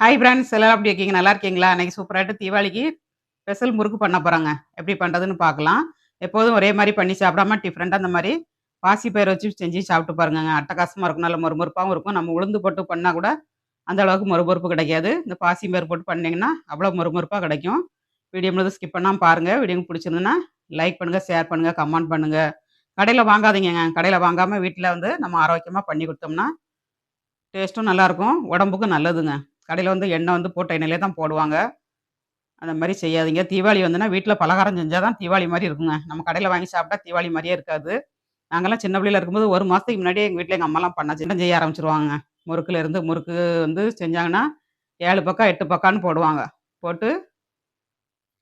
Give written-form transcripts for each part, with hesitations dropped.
Hi friends எல்லாரும் எப்படி இருக்கீங்க? நல்லா இருக்கீங்களா? அன்னைக்கு சூப்பராட்டு தீபாவளிக்கு ஸ்பெஷல் முறுக்கு பண்ண போறாங்க. எப்படி பண்றதுன்னு பார்க்கலாம். எப்போதும் ஒரே மாரி பண்ணி சாப்பிடாம டிஃப்ரெண்டா அந்த மாரி பாசிப்பயிறு வச்சு செஞ்சு சாப்பிட்டு பாருங்கங்க. அட்டகாசமா இருக்கும். நல்ல மொறுமொறுப்பாவும் இருக்கும். நம்ம உளுந்து போட்டு பண்ணா கூட அந்த அளவுக்கு மொறுமொறுப்பு கிடைக்காது. இந்த பாசிப்பயிறு போட்டு பண்ணீங்கன்னா, அவ்வளோ மொறுமொறுப்பா கிடைக்கும். வீடியோ முழுதும் ஸ்கிப் பண்ணாம பாருங்க. வீடியோ பிடிச்சிருந்ததுன்னா லைக் பண்ணுங்க, ஷேர் பண்ணுங்க, கமெண்ட் பண்ணுங்க. கடையில வாங்காதீங்கங்க. கடையில வாங்காம வீட்ல வந்து நம்ம ஆரோக்கியமா பண்ணி குடுத்தோம்னா, டேஸ்ட்டும் நல்லாருக்கும். உடம்புக்கும் நல்லதுங்க. கடையில வந்து எண்ணெய் வந்து போட்ட எண்ணெயிலே தான் போடுவாங்க. அந்த மாரி செய்யாதீங்க. தீபாவளி வந்துன்னா வீட்ல பலகாரம் செஞ்சா தான் தீபாவளி மாரி இருக்குங்க. நம்ம கடையில வாங்கி சாப்பிட்டா தீபாவளி மாரியே இருக்காது. நாங்கலாம் சின்ன பிள்ளையில இருக்கும்போது 1 மாசத்துக்கு முன்னாடியே எங்க வீட்ல எங்க அம்மாலாம் செய்ய ஆரம்பிச்சுருவாங்கங்க. முறுக்குலேருந்து முறுக்கு வந்து செஞ்சாங்கன்னா, 7 பக்கா, 8 பக்கான்னு போடுவாங்க. போட்டு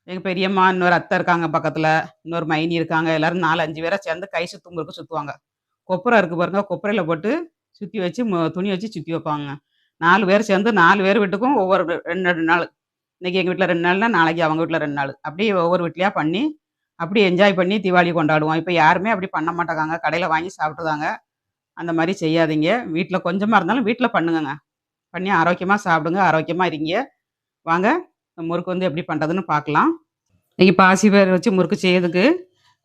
எங்க பெரியம்மா, இன்னொரு அத்தை இருக்காங்க பக்கத்துல. இன்னொரு மைனி இருக்காங்க. எல்லாரும் 4, 5 பேரா சேர்ந்து கை சுத்து முறுக்கு சுத்துவாங்க. கொப்பரை இருக்கு பாருங்க, கொப்பரையில போட்டு சுத்தி வச்சு துணி வச்சு சுத்தி வைப்பாங்கங்க. 4 பேர் சேர்ந்து 4 பேர் வீட்டுக்கும் ஒவ்வொரு 2, 2 நாள். இன்னைக்கு எங்க வீட்ல 2 நாள்னா, நாளைக்கு அவங்க வீட்ல 2 நாள். அப்படியே ஒவ்வொரு வீட்லயா பண்ணி, அப்படியே என்ஜாய் பண்ணி தீபாவளி கொண்டாடுவோம். இப்ப யாருமே அப்படி பண்ண மாட்டேங்காங்க. கடையில வாங்கி சாப்பிட்டுதாங்க. அந்த மாரி செய்யாதீங்க. வீட்ல கொஞ்சமா இருந்தாலும் வீட்ல பண்ணுங்கங்க. பண்ணி ஆரோக்கியமா சாப்பிடுங்க. ஆரோக்கியமா இருங்க. வாங்க முறுக்கு வந்து எப்படி பண்றதுன்னு பார்க்கலாம். இன்னைக்கு பாசிப்பயிறு வச்சு முறுக்கு செய்யறதுக்கு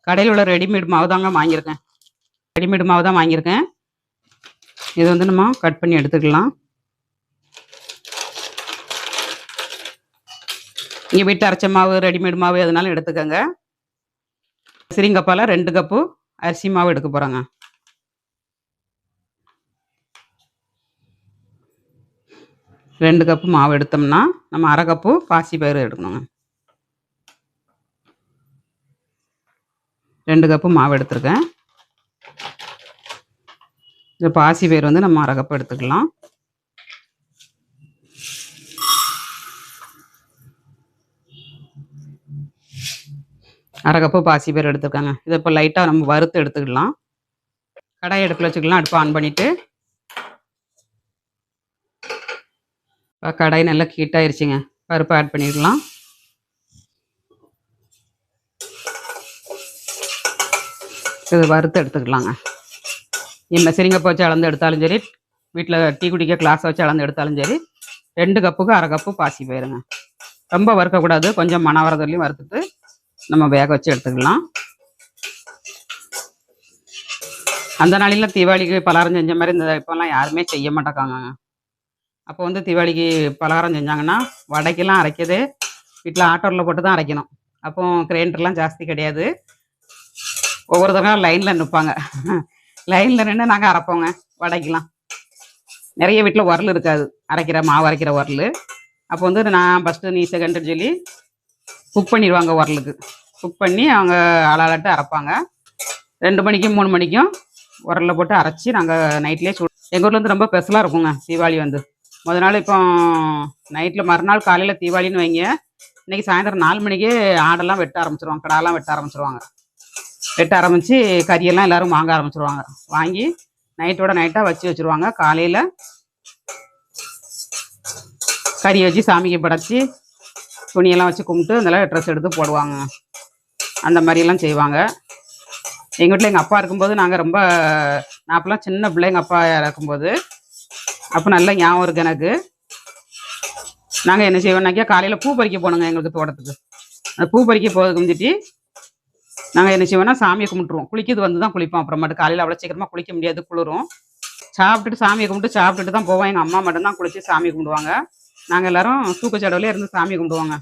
கடையில உள்ள ரெடிமேட் மாவு தாங்க வாங்கியிருக்கேன். ரெடிமேட் மாவு தான் வாங்கியிருக்கேன். இது வந்து நம்ம கட் பண்ணி எடுத்துக்கலாம். நீங்க வீட்டு அரைச்ச மாவு, ரெடிமேட் மாவு எதுனாலும் எடுத்துக்கங்க. சிறிங்கப்பால 2 கப்பு அரிசி மாவு எடுக்க போறேங்க. 2 கப்பு மாவு எடுத்தோம்னா, நம்ம 1/2 கப்பு பாசிப்பயிறு எடுக்கணுங்க. 2 கப்பு மாவு எடுத்துருக்கேன். இந்த பாசிப்பயிறு வந்து நம்ம 1/2 கப்பு எடுத்துக்கலாம். அரை கப்பு பாசிப்பயிறு எடுத்துருக்காங்க. இதை இப்போ லைட்டாக நம்ம வறுத்து எடுத்துக்கலாம். கடாய் அடுப்பில் வச்சுக்கலாம். அடுப்பை ஆன் பண்ணிவிட்டு கடாய் நல்லா ஹீட் ஆயிருச்சுங்க. பருப்பு ஆட் பண்ணிடலாம். இது வறுத்து எடுத்துக்கலாங்க. சிரிங்கப்பை வச்சு அளந்து எடுத்தாலும் சரி, வீட்டில் டீ குடிக்க கிளாஸை வச்சு அளந்து எடுத்தாலும் சரி, 2 கப்புக்கு 1/2 கப்பு பாசிப்பயிறுங்க. ரொம்ப வறுக்கக்கூடாது. கொஞ்சம் மணவரதுலையும் வறுத்துட்டு நம்ம வேக வச்சு எடுத்துக்கலாம். அந்த நாளில் தீபாவளிக்கு பலகாரம் செஞ்ச மாதிரி இந்த இப்போல்லாம் யாருமே செய்ய மாட்டேக்காங்க. அப்போ வந்து தீபாவளிக்கு பலகாரம் செஞ்சாங்கன்னா வடைக்கெல்லாம் அரைக்கதே வீட்டில் ஆட்டோரில் போட்டு தான் அரைக்கணும். அப்போ கிரைண்டர்லாம் ஜாஸ்தி கிடையாது. ஒவ்வொருத்தரும் லைனில் நிற்பாங்க. லைனில் நின்று நாங்கள் அரைப்போங்க வடைக்கெலாம். நிறைய வீட்டில் உரல் இருக்காது, மாவு அரைக்கிற உரல். அப்போ வந்து நான் ஃபஸ்ட்டு நீ செகண்டுன்னு சொல்லி குக் பண்ணிடுவாங்க. உரலுக்கு குக் பண்ணி அவங்க ஆளாட்டு அரைப்பாங்க. 2 மணிக்கும் 3 மணிக்கும் உரலில் போட்டு அரைச்சி நாங்கள் நைட்லேயே எங்கள் ஊரில் வந்து ரொம்ப ஸ்பெஷலாக இருக்குங்க தீபாவளி வந்து. முதல் நாள் இப்போ நைட்டில் மறுநாள் காலையில் தீபாவளின்னு வைங்க. இன்றைக்கி சாயந்தரம் 4 மணிக்கே ஆடெல்லாம் வெட்ட ஆரம்பிச்சிருவாங்க. கடாலாம் வெட்ட ஆரம்பிச்சிருவாங்க. வெட்ட ஆரம்பித்து கறியெல்லாம் எல்லோரும் வாங்க ஆரம்பிச்சிருவாங்க. வாங்கி நைட்டோட நைட்டாக வச்சுருவாங்க. காலையில் கறி வச்சு சாமிக்கு படைச்சி துணியெல்லாம் வச்சு கும்பிட்டு அதெல்லாம் ட்ரெஸ் எடுத்து போடுவாங்க. அந்த மாதிரியெல்லாம் செய்வாங்க. எங்கள் வீட்டில் எங்கள் அப்பா இருக்கும்போது நாங்கள் ரொம்ப நான் அப்போலாம் சின்ன பிள்ளை. எங்கள் அப்பா இருக்கும்போது அப்போ நல்லா ஞாபகம் இருக்குது எனக்கு. நாங்கள் என்ன செய்வோம்னாக்கா காலையில் பூ பறிக்க போனோங்க எங்களுக்கு தோட்டத்துக்கு. அந்த பூ பறிக்க போகிறதுக்கு வந்துட்டு நாங்கள் என்ன செய்வோம்னா சாமியை கும்பிட்டுருவோம். குளிக்கிறது வந்து தான் குளிப்போம். அப்புறமேட்டு காலையில் அவ்வளோ சீக்கிரமாக குளிக்க முடியாது, குளிரும். சாப்பிட்டுட்டு சாமியை கும்பிட்டு சாப்பிட்டுட்டு தான் போவோம். எங்கள் அம்மா மட்டும்தான் குளித்து சாமி கும்பிடுவாங்க. நாங்கள் எல்லோரும் தூக்கச்சடவுலேயே இருந்து சாமி கும்பிடுவோங்க.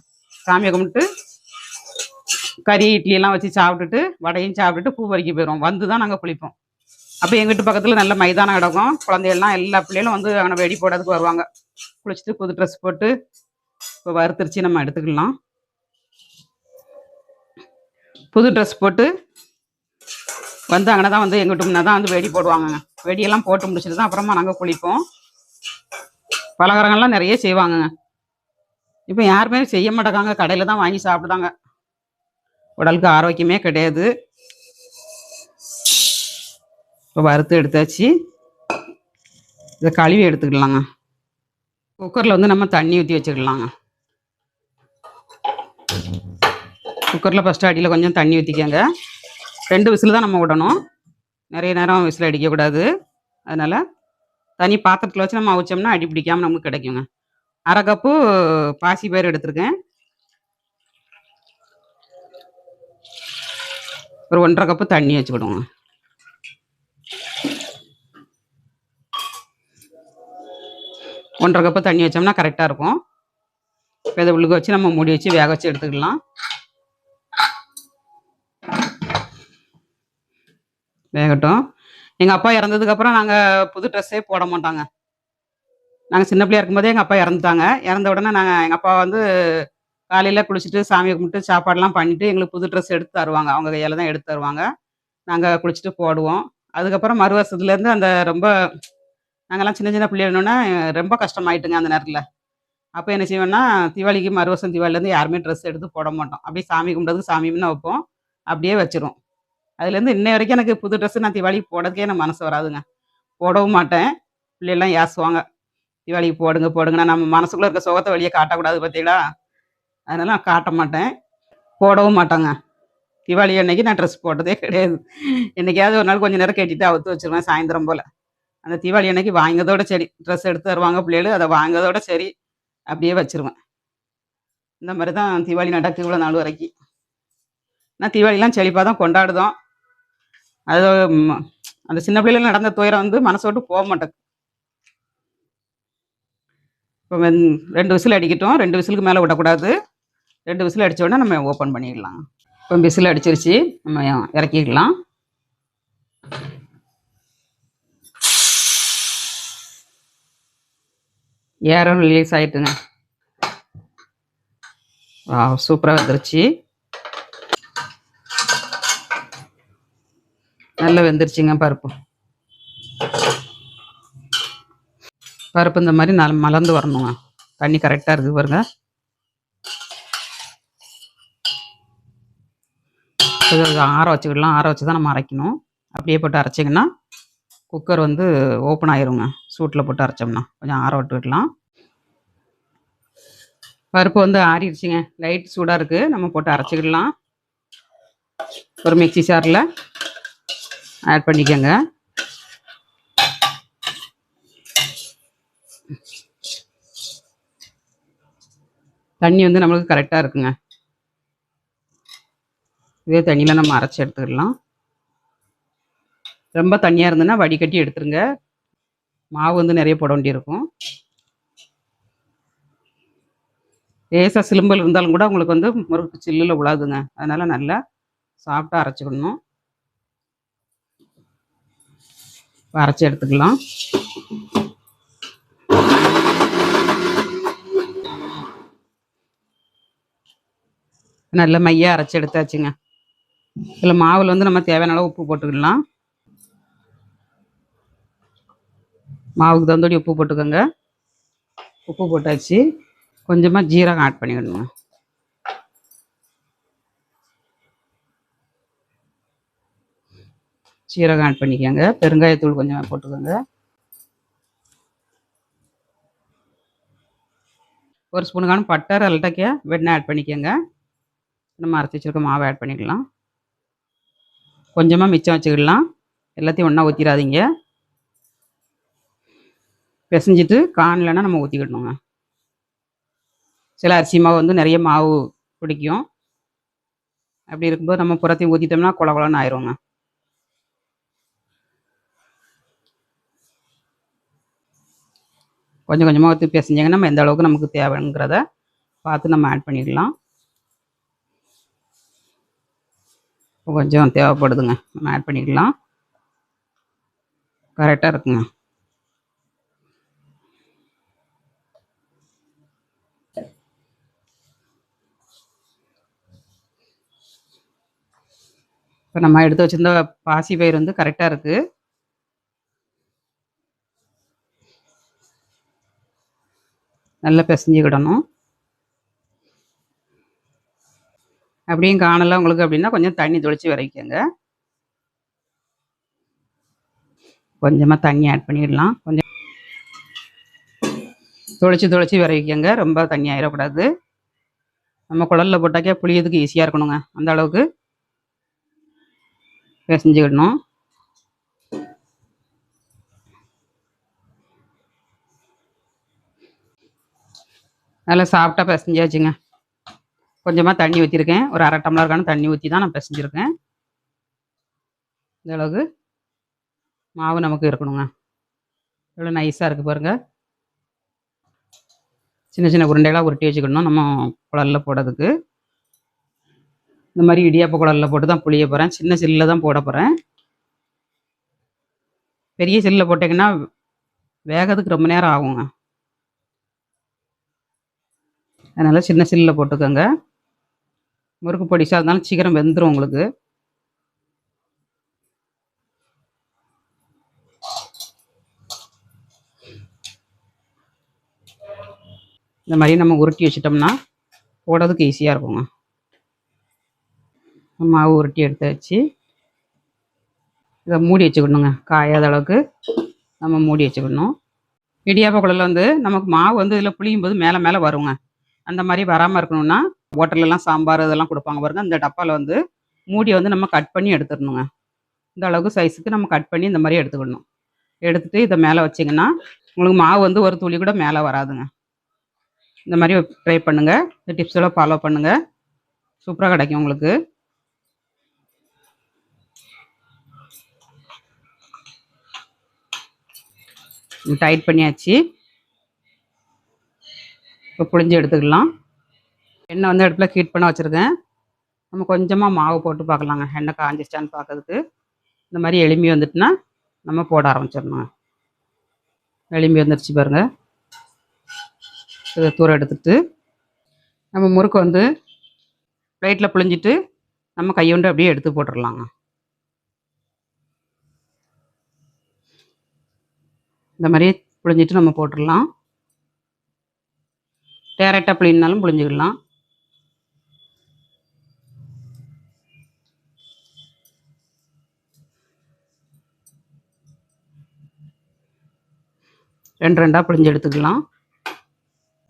சாமியை கும்பிட்டு கறி இட்லியெல்லாம் வச்சு சாப்பிட்டுட்டு வடையும் சாப்பிட்டுட்டு பூ பறிக்க போயிடுவோம். வந்து தான் நாங்கள் குளிப்போம். அப்போ எங்கள் வீட்டு பக்கத்தில் நல்ல மைதானம் கிடக்கும். குழந்தைகள்லாம் எல்லா பிள்ளைகளும் வந்து அங்கே வெடி போடுறதுக்கு வருவாங்க. குளிச்சுட்டு புது ட்ரெஸ் போட்டு இப்போ வறுத்துருச்சு நம்ம எடுத்துக்கலாம். புது ட்ரெஸ் போட்டு வந்து அங்கே தான் வந்து எங்கள் வீட்டு முன்னே தான் வந்து வெடி போடுவாங்கங்க. வெடியெல்லாம் போட்டு முடிச்சுட்டு தான் அப்புறமா நாங்கள் குளிப்போம். பலகாரங்கள்லாம் நிறைய செய்வாங்கங்க. இப்போ யாருமே செய்ய மாட்டேங்காங்க. கடையில் தான் வாங்கி சாப்பிடுதாங்க. உடலுக்கு ஆரோக்கியமே கிடையாது. இப்போ வறுத்து எடுத்தாச்சு. இதை கழுவி எடுத்துக்கலாங்க. குக்கரில் வந்து நம்ம தண்ணி ஊற்றி வச்சுக்கலாங்க. குக்கரில் ஃபஸ்ட்டு அடியில் கொஞ்சம் தண்ணி ஊற்றிக்கங்க. 2 விசில் தான் நம்ம விடணும். நிறைய நேரம் விசில் அடிக்கக்கூடாது. அதனால் தனி பாத்திரத்தில் வச்சு நம்ம அவிச்சோம்னா அடி பிடிக்காமல் நமக்கு கிடைக்குங்க. 1/2 கப்பு பாசிப்பயிறு எடுத்துருக்கேன். ஒரு 1 1/2 கப்பு தண்ணி வச்சுக்கிடுவோங்க. 1 1/2 கப்பு தண்ணி வச்சோம்னா கரெக்டாக இருக்கும். இப்போ இதை உள்ளுக்க வச்சு நம்ம மூடி வச்சு வேக வச்சு எடுத்துக்கலாம். வேகட்டும். எங்கள் அப்பா இறந்ததுக்கப்புறம் நாங்கள் புது ட்ரெஸ்ஸே போட மாட்டோங்க. நாங்கள் சின்ன பிள்ளையா இருக்கும்போதே எங்கள் அப்பா இறந்துட்டாங்க. இறந்த உடனே எங்கள் அப்பா வந்து காலையில் குளிச்சுட்டு சாமி கும்பிட்டு சாப்பாடெலாம் பண்ணிவிட்டு எங்களுக்கு புது ட்ரெஸ் எடுத்து தருவாங்க. அவங்க கையால் தான் எடுத்து தருவாங்க. நாங்கள் குளிச்சுட்டு போடுவோம். அதுக்கப்புறம் மறு வருஷத்துலேருந்து அந்த ரொம்ப நாங்கள்லாம் சின்ன சின்ன பிள்ளைகள்னோன்னே ரொம்ப கஷ்டமாயிட்டுங்க அந்த நேரத்தில். அப்போ என்ன செய்வோன்னா, தீபாவளிக்கு மறு வருஷம் தீபாவளிலேருந்து யாருமே ட்ரெஸ் எடுத்து போட மாட்டோம். அப்படியே சாமி கும்பிட்றதுக்கு சாமி முன்ன வைப்போம். அப்படியே வச்சுருவோம். அதுலேருந்து இன்னை வரைக்கும் எனக்கு புது ட்ரெஸ்ஸு நான் தீபாவளிக்கு போடுறதுக்கே எனக்கு மனசு வராதுங்க. போடவும் மாட்டேன். பிள்ளைகள்லாம் ஏசுவாங்க. தீபாவளிக்கு போடுங்க போடுங்கன்னா, நம்ம மனசுக்குள்ளே இருக்க சோகத்தை வெளியே காட்டக்கூடாது பார்த்தீங்களா? அதனால நான் காட்ட மாட்டேன். போடவும் மாட்டேங்க. தீபாவளி அன்னைக்கு நான் ட்ரெஸ் போட்டதே கிடையாது. என்னைக்காவது ஒரு நாள் கொஞ்சம் நேரம் கட்டிட்டு அவுத்து வச்சுருவேன் சாயந்தரம் போல். அந்த தீபாவளி அன்னைக்கு வாங்கினதோட சரி. ட்ரெஸ் எடுத்து தருவாங்க பிள்ளைகள். அதை வாங்கினதோட சரி. அப்படியே வச்சுருவேன். இந்த மாதிரி தான் தீபாவளி நடக்குது இவ்வளோ நாள் வரைக்கும். ஆனால் தீபாவளிலாம் செழிப்பாக தான் கொண்டாடுதோம். அது அந்த சின்ன பிள்ளையில நடந்த துயரம் வந்து மனசை விட்டு போக மாட்டேங்குது. இப்போ 2 விசில் அடிக்கட்டும். 2 விசிலுக்கு மேலே விடக்கூடாது. 2 விசில் அடித்த உடனே நம்ம ஓப்பன் பண்ணிடலாம். இப்போ விசில் அடிச்சிருச்சு. நம்ம இறக்கிக்கலாம். ஏரும் ரிலீஸ் ஆகிட்டுங்க. சூப்பராக வந்துருச்சு. நல்லா வெந்துருச்சுங்க பருப்பு. பருப்பு இந்த மாதிரி மலர்ந்து வரணுங்க. தண்ணி கரெக்டாக இருக்குது பாருங்க. ஆற வச்சுக்கிடலாம். ஆற வச்சு தான் நம்ம அரைக்கணும். அப்படியே போட்டு அரைச்சிங்கன்னா குக்கர் வந்து ஓப்பன் ஆயிருங்க. சூட்டில் போட்டு அரைச்சோம்னா கொஞ்சம் ஆற விட்டுக்கிடலாம். பருப்பு வந்து ஆறிடுச்சுங்க. லைட் சூடாக இருக்குது. நம்ம போட்டு அரைச்சிக்கிடலாம். ஒரு மிக்சி ஜாரில் ஆட் பண்ணிக்கோங்க. தண்ணி வந்து நம்மளுக்கு கரெக்டாக இருக்குங்க. இதே தண்ணியில் நம்ம அரைச்சி எடுத்துக்கிடலாம். ரொம்ப தண்ணியாக இருந்ததுன்னா வடிகட்டி எடுத்துருங்க. மாவு வந்து நிறைய போட வேண்டியிருக்கும். லேசாக சிலும்பல் இருந்தாலும் கூட உங்களுக்கு வந்து முறுக்கு சில்லில் விழாதுங்க. அதனால் நல்லா சாஃப்டாக அரைச்சிக்கணும். அரைச்சி எடுத்துக்கலாம். நல்ல மையாக அரைச்சி எடுத்தாச்சுங்க. இதில் மாவில் வந்து நம்ம தேவையான அளவு உப்பு போட்டுக்கலாம். மாவுக்கு தகுந்தபடி உப்பு போட்டுக்கோங்க. உப்பு போட்டாச்சு. கொஞ்சமாக ஜீரகம் ஆட் பண்ணிக்கணுங்க. சீரகம் ஆட் பண்ணிக்கோங்க. பெருங்காயத்தூள் கொஞ்சமாக போட்டுக்கோங்க. 1 ஸ்பூனுக்கான பட்டை அல்லட்டக்க வெண்ணெய் ஆட் பண்ணிக்கோங்க. நம்ம அரைச்சி வச்சுருக்க மாவை ஆட் பண்ணிக்கலாம். கொஞ்சமாக மிச்சம் வச்சுக்கிடலாம். எல்லாத்தையும் ஒன்றா ஊற்றிடாதீங்க. பிசைஞ்சிட்டு காணலைன்னா நம்ம ஊற்றிக்கிடணுங்க. சில அரிசி மாவு வந்து நிறைய மாவு பிடிக்கும். அப்படி இருக்கும்போது நம்ம புறத்தையும் ஊற்றிட்டோம்னா கொல கொலன்னு ஆயிருங்க. கொஞ்சம் கொஞ்சமாக ஊற்றி பிசைஞ்சிங்கன்னா நம்ம எந்த அளவுக்கு நமக்கு தேவைங்கிறத பார்த்து நம்ம ஆட் பண்ணிடலாம். கொஞ்சம் தேவைப்படுதுங்க. நம்ம ஆட் பண்ணிக்கலாம். கரெக்டாக இருக்குங்க. இப்போ நம்ம எடுத்து வச்சுருந்த பாசி பயிர் வந்து கரெக்டாக இருக்குது. நல்லா பிசைஞ்சிக்கிடணும். அப்படியும் காணலை உங்களுக்கு அப்படின்னா கொஞ்சம் தண்ணி தொளிச்சு விரைக்கங்க. கொஞ்சமாக தண்ணி ஆட் பண்ணிடலாம். கொஞ்சம் தொளிச்சு விரைக்கங்க. ரொம்ப தண்ணி ஆயிடக்கூடாது. நம்ம குழலில் போட்டாக்கே புளியதுக்கு ஈஸியாக இருக்கணுங்க. அந்த அளவுக்கு பிசைஞ்சிக்கிடணும். நல்லா சாஃப்டாக பிசைஞ்சாச்சுங்க. கொஞ்சமாக தண்ணி ஊற்றிருக்கேன். ஒரு 1/2 டம்ளருக்கான தண்ணி ஊற்றி தான் நான் பிசைஞ்சிருக்கேன். இந்த அளவுக்கு மாவு நமக்கு இருக்கணுங்க. எவ்வளோ நைஸாக இருக்குது பாருங்கள். சின்ன சின்ன உருண்டைகளாக உருட்டி வச்சுக்கணும் நம்ம குழலில் போடுறதுக்கு. இந்த மாதிரி இடியாப்ப குழலில் போட்டு தான் புளிய போகிறேன். சின்ன சில்லில் தான் போட போகிறேன். பெரிய சில்லில் போட்டிங்கன்னா வேகிறதுக்கு ரொம்ப நேரம் ஆகுங்க. அதனால் சின்ன சில்லில் போட்டுக்கோங்க. முறுக்கு பொடிசாக இருந்தாலும் சீக்கிரம் வெந்துடும் உங்களுக்கு. இந்த மாதிரி நம்ம உருட்டி வச்சிட்டோம்னா போடுறதுக்கு ஈஸியாக இருக்குங்க. மாவு உருட்டி எடுத்து வச்சு இதை மூடி வச்சுக்கணுங்க. காயாத அளவுக்கு நம்ம மூடி வச்சுக்கணும். இடியாப்ப குழலில் வந்து நமக்கு மாவு வந்து இதில் புளியும் போது மேலே மேலே வருங்க. அந்த மாதிரி வராமல் இருக்கணும்னா ஹோட்டல்லலாம் சாம்பார் இதெல்லாம் கொடுப்பாங்க பாருங்கள். இந்த டப்பாவில் வந்து மூடியை வந்து நம்ம கட் பண்ணி எடுத்துடணுங்க. இந்த அளவுக்கு சைஸுக்கு நம்ம கட் பண்ணி இந்த மாதிரி எடுத்துக்கணும். எடுத்துகிட்டு இதை மேலே வச்சிங்கன்னா உங்களுக்கு மாவு வந்து ஒரு துளி கூட மேலே வராதுங்க. இந்த மாதிரி ட்ரை பண்ணுங்கள். இந்த டிப்ஸெல்லாம் ஃபாலோ பண்ணுங்கள். சூப்பராக கிடைக்கும் உங்களுக்கு. டைட் பண்ணியாச்சு. இப்போ புளிஞ்சு எடுத்துக்கலாம். எண்ணெய் வந்து அடுப்பில் ஹீட் பண்ண வச்சுருக்கேன். நம்ம கொஞ்சமாக மாவு போட்டு பார்க்கலாங்க. எண்ணெய் காஞ்சிச்சான்னு பார்க்கறதுக்கு. இந்த மாதிரி எலும்பி வந்துட்டுனா நம்ம போட ஆரம்பிச்சிடணும். எலும்பி வந்துடுச்சு பாருங்கள். இதை தூரம் எடுத்துகிட்டு நம்ம முறுக்கு வந்து பிளேட்டில் புழிஞ்சிட்டு நம்ம கையொண்டு அப்படியே எடுத்து போட்டுடலாங்க. இந்த மாதிரியே புழிஞ்சிட்டு நம்ம போட்டுடலாம். டேரெக்டாக புளினாலும் புழிஞ்சிக்கலாம். ரெண்டாக புழிஞ்சு எடுத்துக்கலாம்.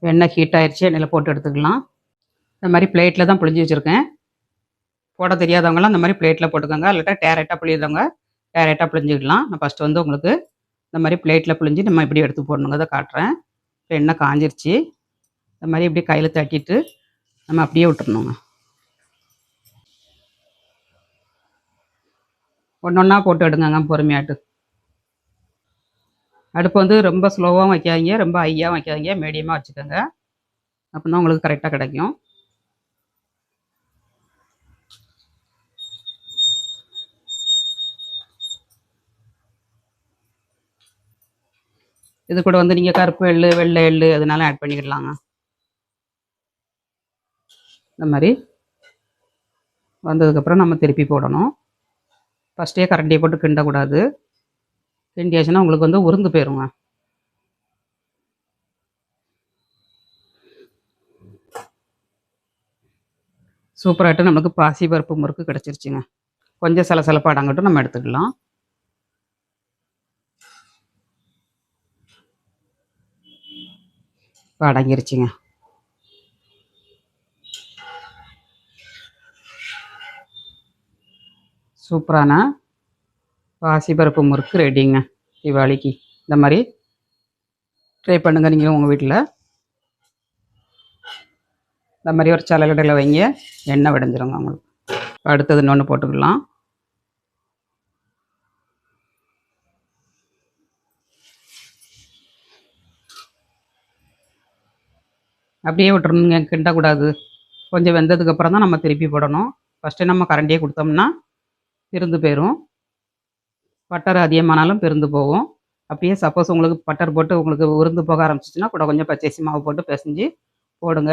எண்ணெய் ஹீட் ஆயிடுச்சு. எண்ணெயில் போட்டு எடுத்துக்கலாம். இந்த மாதிரி பிளேட்டில் தான் புழிஞ்சு வச்சுருக்கேன். போட தெரியாதவங்களாம் இந்த மாதிரி பிளேட்டில் போட்டுக்கோங்க. இல்லாட்டா டேரெக்டாக புளியறவங்க டேரெக்டாக புழிஞ்சிக்கலாம். நான் ஃபஸ்ட்டு வந்து உங்களுக்கு இந்த மாதிரி பிளேட்டில் புழிஞ்சு நம்ம இப்படி எடுத்து போடணுங்க. அதை காட்டுறேன். இப்போ எண்ணெய் காஞ்சிருச்சு. இந்த மாதிரி இப்படி கையில் தட்டிட்டு நம்ம அப்படியே விட்டுறணுங்க. ஒன்று ஒன்றா போட்டு எடுங்கங்க பொறுமையாட்டு. அடுப்பு வந்து ரொம்ப ஸ்லோவாகவும் வைக்காதீங்க, ரொம்ப ஹையாகவும் வைக்காதீங்க, மீடியமாக வச்சுக்கோங்க. அப்படின்னா உங்களுக்கு கரெக்டாக கிடைக்கும். இது கூட வந்து நீங்கள் கருப்பு எள்ளு வெள்ளை எள்ளு அதனால ஆட் பண்ணிக்கிடலாங்க. இந்த மாதிரி வந்ததுக்கப்புறம் நம்ம திருப்பி போடணும். ஃபஸ்ட்டே கரண்டியை போட்டு கிண்டக்கூடாது. கிண்டியாச்சுன்னா உங்களுக்கு வந்து உருந்து போயிருங்க. சூப்பராகிட்டு நமக்கு பாசி பருப்பு முறுக்கு கிடச்சிருச்சுங்க. கொஞ்சம் சலசலப்பு அடங்கட்டும், நம்ம எடுத்துக்கலாம். இப்போ அடங்கிருச்சுங்க. சூப்பரான பாசிப்பருப்பு முறுக்கு ரெடிங்க. தீபாவளிக்கு இந்த மாதிரி ட்ரை பண்ணுங்கள் நீங்கள் உங்கள் வீட்டில். இந்த மாதிரி ஒரு சலகடையில் வைங்க, எண்ணெய் விடைஞ்சிருங்க உங்களுக்கு. அடுத்தது இன்னொன்று போட்டுக்கலாம். அப்படியே விட்டுறணுங்க, கிண்டக்கூடாது. கொஞ்சம் வெந்ததுக்கப்புறம் தான் நம்ம திருப்பி போடணும். ஃபஸ்ட்டு நம்ம கரண்டியே கொடுத்தோம்னா பிரிந்து போயிடும். பட்டர் அதிகமானாலும் பிரிந்து போகும். அப்படியே சப்போஸ் உங்களுக்கு பட்டர் போட்டு உங்களுக்கு உருந்து போக ஆரம்பிச்சிச்சுன்னா கூட கொஞ்சம் பச்சரிசி மாவு போட்டு பிசைஞ்சு போடுங்க.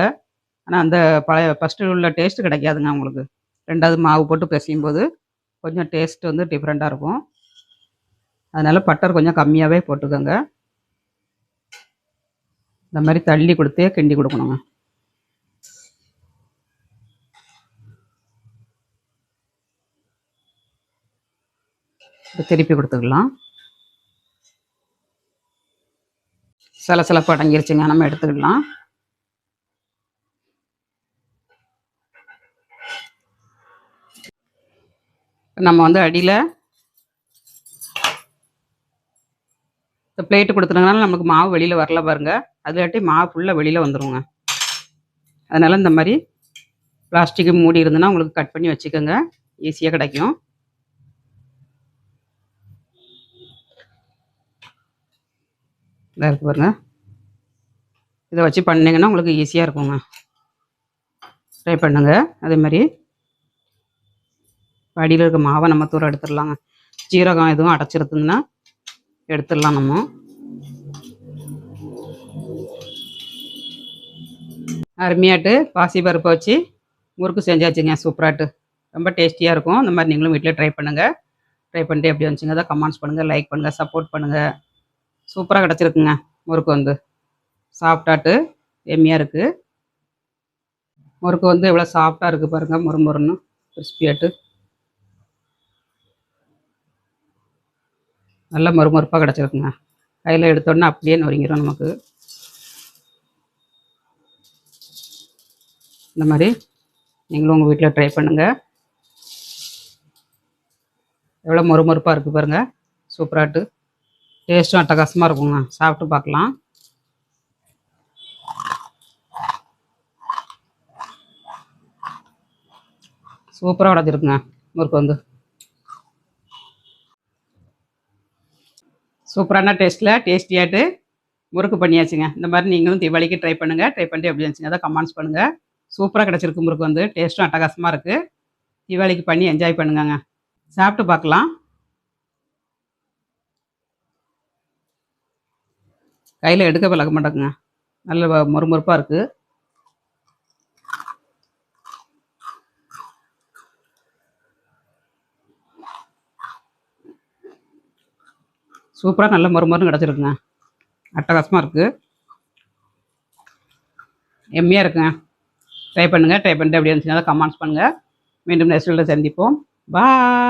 ஆனால் அந்த பழைய ஃபஸ்ட்டு உள்ள டேஸ்ட்டு கிடைக்காதுங்க உங்களுக்கு. ரெண்டாவது மாவு போட்டு பிசையும் போது கொஞ்சம் டேஸ்ட் வந்து டிஃப்ரெண்ட்டாக இருக்கும். அதனால் பட்டர் கொஞ்சம் கம்மியாகவே போட்டுக்கோங்க. இந்த மாதிரி தள்ளி கொடுத்தே கிண்டி கொடுக்கணுங்க. திருப்பி கொடுத்துக்கலாம். சலசலப்பு அடங்கிருச்சுங்க, நம்ம எடுத்துக்கலாம். நம்ம வந்து அடியில் இந்த பிளேட்டு கொடுத்துருங்கனால நமக்கு மாவு வெளியில் வரல பாருங்கள். அதுலாட்டி மாவு ஃபுல்லாக வெளியில் வந்துடுங்க. அதனால் இந்த மாதிரி பிளாஸ்டிக் மூடி இருந்ததுன்னா உங்களுக்கு கட் பண்ணி வச்சுக்கோங்க, ஈஸியாக கிடைக்கும். இதாக இருக்குது பாருங்கள். இதை வச்சு பண்ணிங்கன்னா உங்களுக்கு ஈஸியாக இருக்குங்க. ட்ரை பண்ணுங்க. அதே மாதிரி அடியில் இருக்க மாவை நம்ம தூர எடுத்துடலாங்க. ஜீரகம் எதுவும் அடைச்சிருக்குங்கன்னா எடுத்துடலாம் நம்ம. அருமையாட்டு பாசிப்பருப்பை வச்சு முறுக்கு செஞ்சாச்சுங்க சூப்பராட்டு. ரொம்ப டேஸ்டியாக இருக்கும். இந்த மாதிரி நீங்களும் வீட்டில் ட்ரை பண்ணுங்கள். ட்ரை பண்ணிட்டு எப்படி வந்துச்சுங்க அதை கமெண்ட்ஸ் பண்ணுங்கள், லைக் பண்ணுங்கள், சப்போர்ட் பண்ணுங்கள். சூப்பராக கிடச்சிருக்குங்க முறுக்கு வந்து. சாஃப்டாட்டு எம்மியாக இருக்குது. முறுக்கு வந்து எவ்வளோ சாஃப்டாக இருக்குது பாருங்கள், முறுமுறுன்னு கிறிஸ்பியாட்டு. நல்ல மொறுமொறுப்பாக கிடச்சிருக்குங்க. கையில் எடுத்தோடனே அப்படியே நொறுங்கிடும் நமக்கு. இந்த மாதிரி நீங்களும் உங்கள் வீட்டில் ட்ரை பண்ணுங்கள். எவ்வளோ மொறுமொறுப்பாக இருக்குது பாருங்கள், சூப்பராட்டு. டேஸ்ட்டும் அட்டகாசமாக இருக்குங்க. சாப்பிட்டு பார்க்கலாம். சூப்பராக உடஞ்சிருக்குங்க முறுக்கு வந்து. சூப்பரான டேஸ்ட்டில் டேஸ்டியாட்டு முறுக்கு பண்ணியாச்சுங்க. இந்த மாதிரி நீங்களும் தீபாவளிக்கு ட்ரை பண்ணுங்கள். ட்ரை பண்ணிட்டு எப்படி இருந்துச்சுங்க அதை கமெண்ட்ஸ் பண்ணுங்கள். சூப்பராக கிடச்சிருக்கு முறுக்கு வந்து. டேஸ்ட்டும் அட்டகாசமாக இருக்குது. தீபாவளிக்கு பண்ணி என்ஜாய் பண்ணுங்க. சாப்பிட்டு பார்க்கலாம். கையில் எடுக்க பழக மாட்டேங்குங்க. நல்ல மொறுமொறுப்பாக இருக்குது. சூப்பராக நல்ல மொறுமொறுன்னு கிடச்சிருக்குங்க. அட்டகாசமாக இருக்குது. எம்மியாக இருக்குங்க. ட்ரை பண்ணுங்கள். ட்ரை பண்ணிட்டு எப்படி இருந்துச்சுன்னா கமெண்ட்ஸ் பண்ணுங்கள். மீண்டும் நெக்ஸ்ட் வீடியோவில் சந்திப்போம். பாய்.